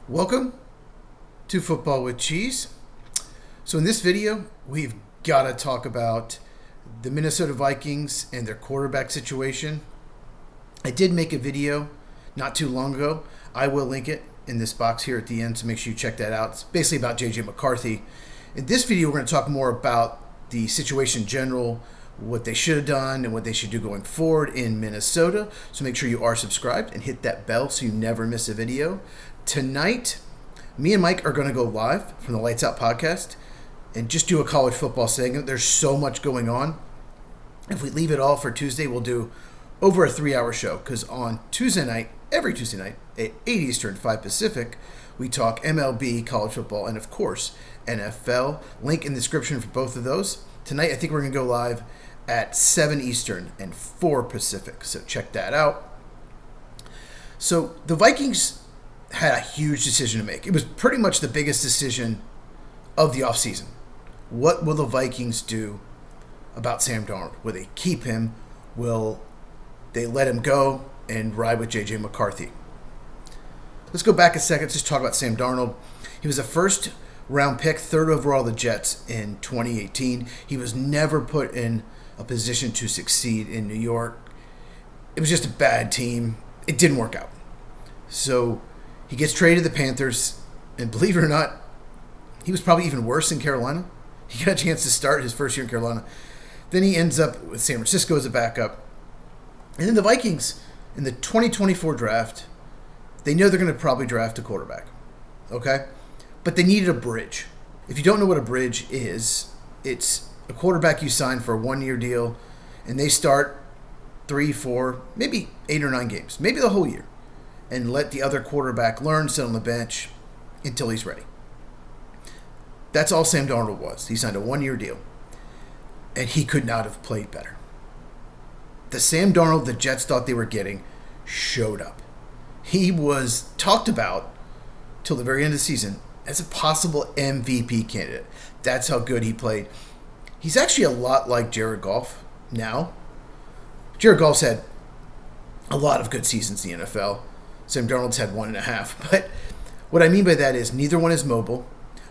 Welcome to Football with Cheese. So in this video, we've got to talk about the Minnesota Vikings and their quarterback situation. I did make a video not too long ago. I will link it in this box here at the end, so make sure you check that out. It's basically about JJ McCarthy. In this video, we're going to talk more about the situation in general, what they should have done and what they should do going forward in Minnesota. So make sure you are subscribed and hit that bell so you never miss a video. Tonight, me and Mike are going to go live from the Lights Out podcast and just do a college football segment. There's so much going on. If we leave it all for Tuesday, we'll do over a 3-hour show because on Tuesday night, every Tuesday night at 8 Eastern, 5 Pacific, we talk MLB, college football, and of course, NFL. Link in the description for both of those. Tonight, I think we're going to go live at 7 Eastern and 4 Pacific, so check that out. So the Vikings had a huge decision to make. It was pretty much the biggest decision of the offseason. What will the Vikings do about Sam Darnold? Will they keep him? Will they let him go and ride with JJ McCarthy? Let's go back a second, just talk about Sam Darnold. He was a first-round pick, third overall the Jets in 2018. He was never put in a position to succeed in New York. It was just a bad team. It didn't work out. So he gets traded to the Panthers, and believe it or not, he was probably even worse in Carolina. He got a chance to start his first year in Carolina. Then he ends up with San Francisco as a backup. And then the Vikings, in the 2024 draft, they know they're going to probably draft a quarterback. Okay? But they needed a bridge. If you don't know what a bridge is, it's a quarterback you sign for a one-year deal, and they start 3, 4, maybe 8 or 9 games, maybe the whole year, and let the other quarterback learn, sit on the bench until he's ready. That's all Sam Darnold was. He signed a one-year deal, and he could not have played better. The Sam Darnold the Jets thought they were getting showed up. He was talked about till the very end of the season as a possible MVP candidate. That's how good he played. He's actually a lot like Jared Goff now. Jared Goff's had a lot of good seasons in the NFL. Sam Darnold's had 1.5. But what I mean by that is neither one is mobile.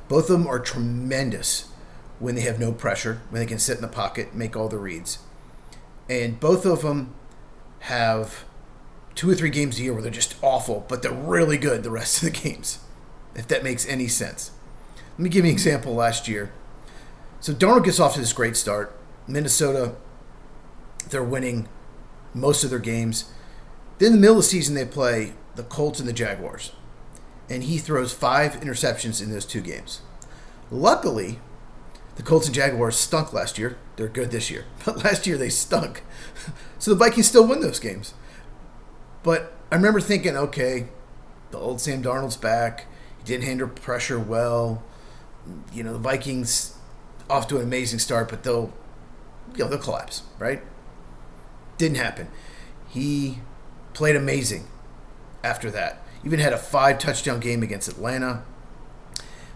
Both of them are tremendous when they have no pressure, when they can sit in the pocket, make all the reads. And both of them have 2 or 3 games a year where they're just awful, but they're really good the rest of the games, if that makes any sense. Let me give you an example last year. So Darnold gets off to this great start. Minnesota, they're winning most of their games. Then in the middle of the season, they play the Colts and the Jaguars. And he throws 5 interceptions in those 2 games. Luckily, the Colts and Jaguars stunk last year. They're good this year. But last year, they stunk. So the Vikings still win those games. But I remember thinking, okay, the old Sam Darnold's back. He didn't handle pressure well. You know, the Vikings off to an amazing start, but they'll collapse, right? Didn't happen. He played amazing after that. Even had a 5-touchdown game against Atlanta.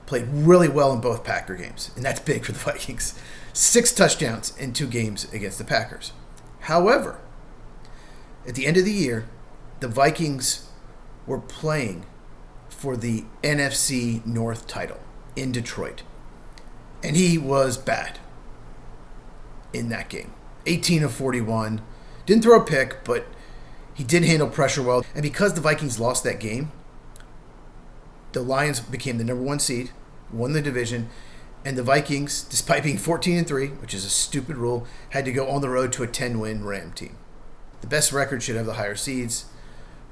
Played really well in both Packer games, and that's big for the Vikings. 6 touchdowns in 2 games against the Packers. However, at the end of the year, the Vikings were playing for the NFC North title in Detroit. And he was bad in that game. 18 of 41. Didn't throw a pick, but he did handle pressure well. And because the Vikings lost that game, the Lions became the number 1 seed, won the division, and the Vikings, despite being 14-3, which is a stupid rule, had to go on the road to a 10-win Ram team. The best record should have the higher seeds.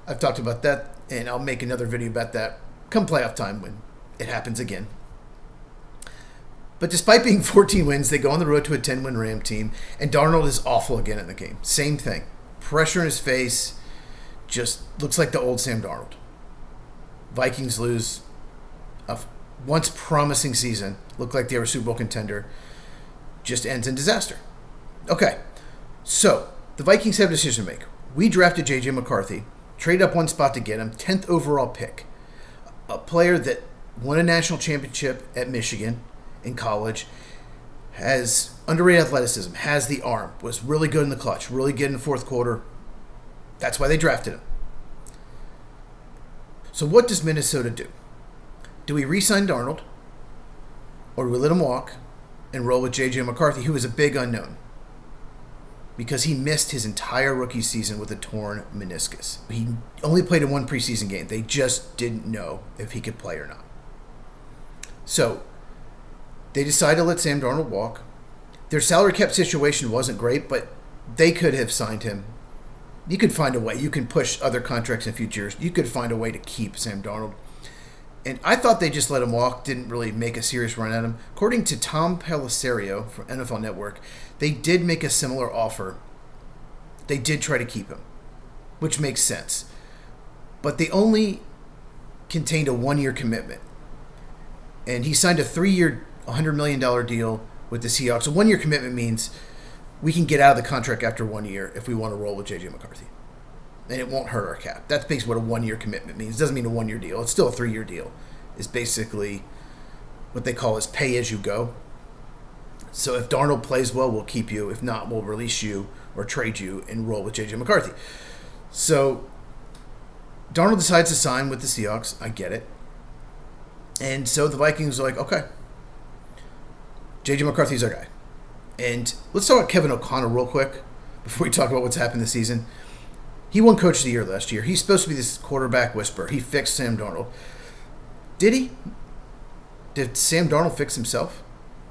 I've talked about that, and I'll make another video about that come playoff time when it happens again. But despite being 14 wins, they go on the road to a 10-win Ram team, and Darnold is awful again in the game. Same thing. Pressure in his face, just looks like the old Sam Darnold. Vikings lose a once promising season, looked like they were a Super Bowl contender, just ends in disaster. Okay, so the Vikings have a decision to make. We drafted JJ McCarthy, trade up 1 spot to get him, 10th overall pick. A player that won a national championship at Michigan in college, has underrated athleticism, has the arm, was really good in the clutch, really good in the fourth quarter. That's why they drafted him. So what does Minnesota do? Do we re-sign Darnold, or do we let him walk and roll with JJ McCarthy, who is a big unknown? Because he missed his entire rookie season with a torn meniscus. He only played in one preseason game. They just didn't know if he could play or not. So they decided to let Sam Darnold walk. Their salary cap situation wasn't great, but they could have signed him. You could find a way. You can push other contracts in future years. You could find a way to keep Sam Darnold. And I thought they just let him walk, didn't really make a serious run at him. According to Tom Pelissero from NFL Network, they did make a similar offer. They did try to keep him, which makes sense. But they only contained a one-year commitment. And he signed a 3-year, $100 million deal with the Seahawks. A one-year commitment means we can get out of the contract after 1 year if we want to roll with JJ McCarthy. And it won't hurt our cap. That's basically what a one-year commitment means. It doesn't mean a one-year deal. It's still a 3-year deal. It's basically what they call is pay as you go. So if Darnold plays well, we'll keep you. If not, we'll release you or trade you and roll with JJ McCarthy. So Darnold decides to sign with the Seahawks. I get it. And so the Vikings are like, okay, JJ McCarthy's our guy. And let's talk about Kevin O'Connell real quick before we talk about what's happened this season. He won Coach of the Year last year. He's supposed to be this quarterback whisperer. He fixed Sam Darnold. Did he? Did Sam Darnold fix himself?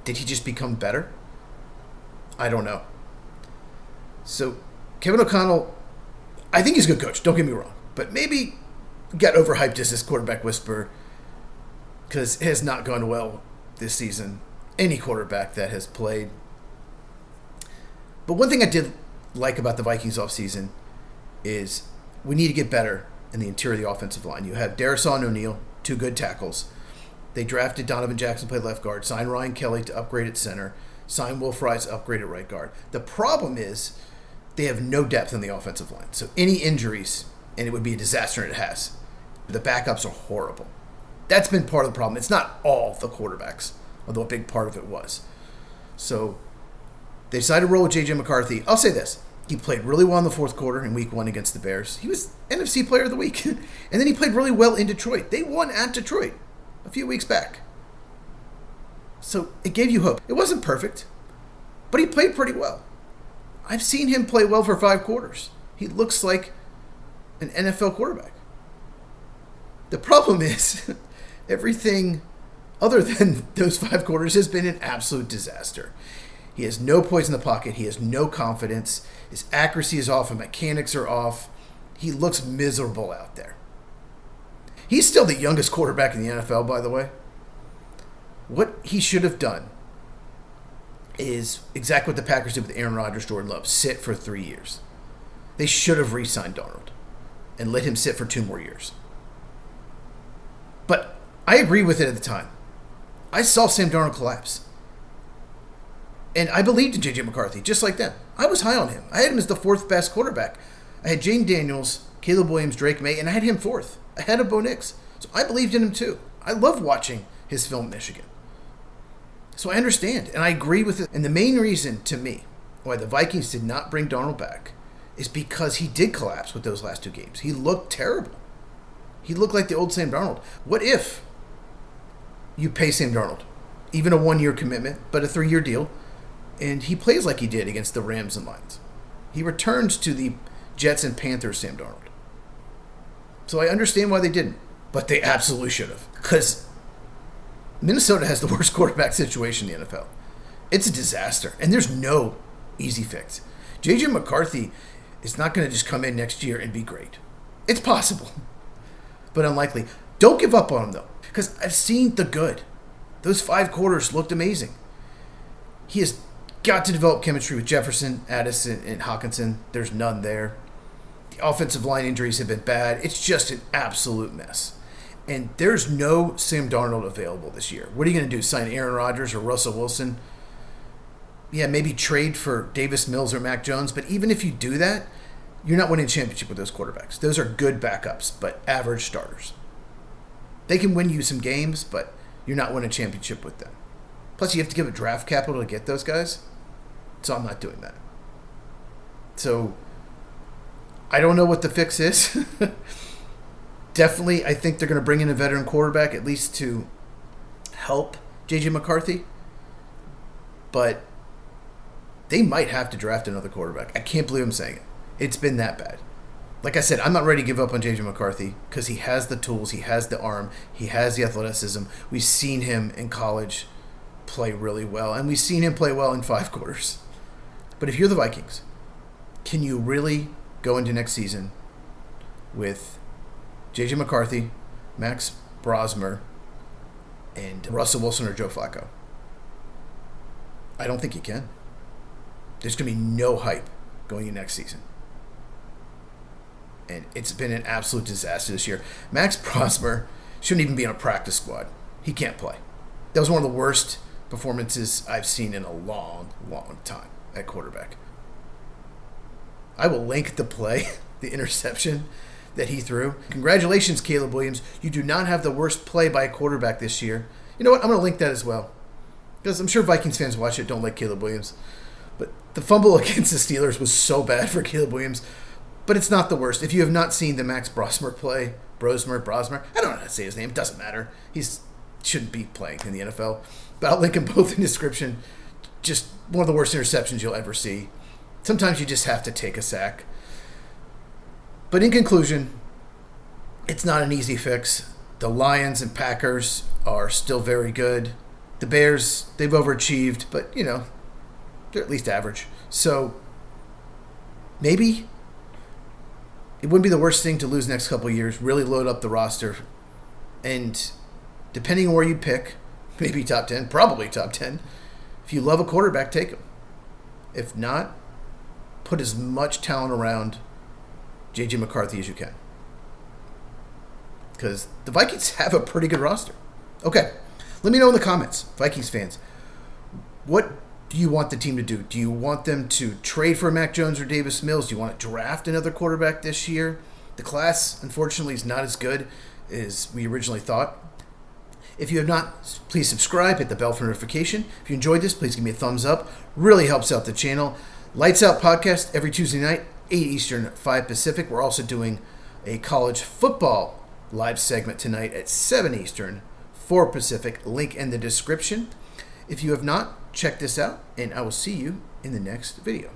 Did he just become better? I don't know. So, Kevin O'Connell, I think he's a good coach. Don't get me wrong. But maybe got overhyped as this quarterback whisperer because it has not gone well this season. Any quarterback that has played. But one thing I did like about the Vikings offseason is we need to get better in the interior of the offensive line. You have Darisaw and O'Neal, 2 good tackles. They drafted Donovan Jackson, played left guard, signed Ryan Kelly to upgrade at center, signed Will Fries to upgrade at right guard. The problem is they have no depth in the offensive line. So any injuries, and it would be a disaster, and it has. The backups are horrible. That's been part of the problem. It's not all the quarterbacks, although a big part of it was. So they decided to roll with JJ McCarthy. I'll say this. He played really well in the fourth quarter in week 1 against the Bears. He was NFC Player of the Week. And then he played really well in Detroit. They won at Detroit a few weeks back. So it gave you hope. It wasn't perfect, but he played pretty well. I've seen him play well for 5 quarters. He looks like an NFL quarterback. The problem is everything other than those 5 quarters has been an absolute disaster. He has no poise in the pocket. He has no confidence. His accuracy is off. His mechanics are off. He looks miserable out there. He's still the youngest quarterback in the NFL, by the way. What he should have done is exactly what the Packers did with Aaron Rodgers, Jordan Love. Sit for 3 years. They should have re-signed Darnold and let him sit for 2 more years. But I agreed with it at the time. I saw Sam Darnold collapse. And I believed in JJ McCarthy, just like them. I was high on him. I had him as the 4th best quarterback. I had Jane Daniels, Caleb Williams, Drake May, and I had him 4th, ahead of Bo Nix. So I believed in him too. I love watching his film at Michigan. So I understand, and I agree with it. And the main reason, to me, why the Vikings did not bring Darnold back is because he did collapse with those last 2 games. He looked terrible. He looked like the old Sam Darnold. What if you pay Sam Darnold, even a 1-year commitment, but a 3-year deal, and he plays like he did against the Rams and Lions? He returns to the Jets and Panthers Sam Darnold. So I understand why they didn't, but they absolutely should have. Because Minnesota has the worst quarterback situation in the NFL. It's a disaster, and there's no easy fix. JJ McCarthy is not going to just come in next year and be great. It's possible, but unlikely. Don't give up on him, though, because I've seen the good. Those 5 quarters looked amazing. He has got to develop chemistry with Jefferson, Addison, and Hawkinson. There's none there. The offensive line injuries have been bad. It's just an absolute mess. And there's no Sam Darnold available this year. What are you going to do? Sign Aaron Rodgers or Russell Wilson? Yeah, maybe trade for Davis Mills or Mac Jones. But even if you do that, you're not winning a championship with those quarterbacks. Those are good backups, but average starters. They can win you some games, but you're not winning a championship with them. Plus, you have to give up draft capital to get those guys. So I'm not doing that. So I don't know what the fix is. definitely, I think they're going to bring in a veteran quarterback, at least to help JJ McCarthy. But they might have to draft another quarterback. I can't believe I'm saying it. It's been that bad. Like I said, I'm not ready to give up on JJ McCarthy because he has the tools, he has the arm, he has the athleticism. We've seen him in college play really well, and we've seen him play well in 5 quarters. But if you're the Vikings, can you really go into next season with JJ McCarthy, Max Brosmer, and Russell Wilson or Joe Flacco? I don't think you can. There's going to be no hype going in next season. And it's been an absolute disaster this year. Max Brosmer shouldn't even be on a practice squad. He can't play. That was one of the worst performances I've seen in a long, long time at quarterback. I will link the play, the interception that he threw. Congratulations, Caleb Williams. You do not have the worst play by a quarterback this year. You know what? I'm going to link that as well. Because I'm sure Vikings fans watch it, don't like Caleb Williams. But the fumble against the Steelers was so bad for Caleb Williams. But it's not the worst. If you have not seen the Max Brosmer play, Brosmer, I don't know how to say his name. It doesn't matter. He shouldn't be playing in the NFL. But I'll link them both in the description. Just one of the worst interceptions you'll ever see. Sometimes you just have to take a sack. But in conclusion, it's not an easy fix. The Lions and Packers are still very good. The Bears, they've overachieved, but, they're at least average. So maybe it wouldn't be the worst thing to lose next couple of years, really load up the roster. And depending on where you pick, maybe top 10, probably top 10. If you love a quarterback, take him. If not, put as much talent around JJ McCarthy as you can. Because the Vikings have a pretty good roster. Okay, let me know in the comments, Vikings fans. What do you want the team to do? Do you want them to trade for Mac Jones or Davis Mills? Do you want to draft another quarterback this year? The class, unfortunately, is not as good as we originally thought. If you have not, please subscribe, hit the bell for notification. If you enjoyed this, please give me a thumbs up. Really helps out the channel. Lights Out Podcast every Tuesday night, 8 Eastern, 5 Pacific. We're also doing a college football live segment tonight at 7 Eastern, 4 Pacific. Link in the description. If you have not, check this out, and I will see you in the next video.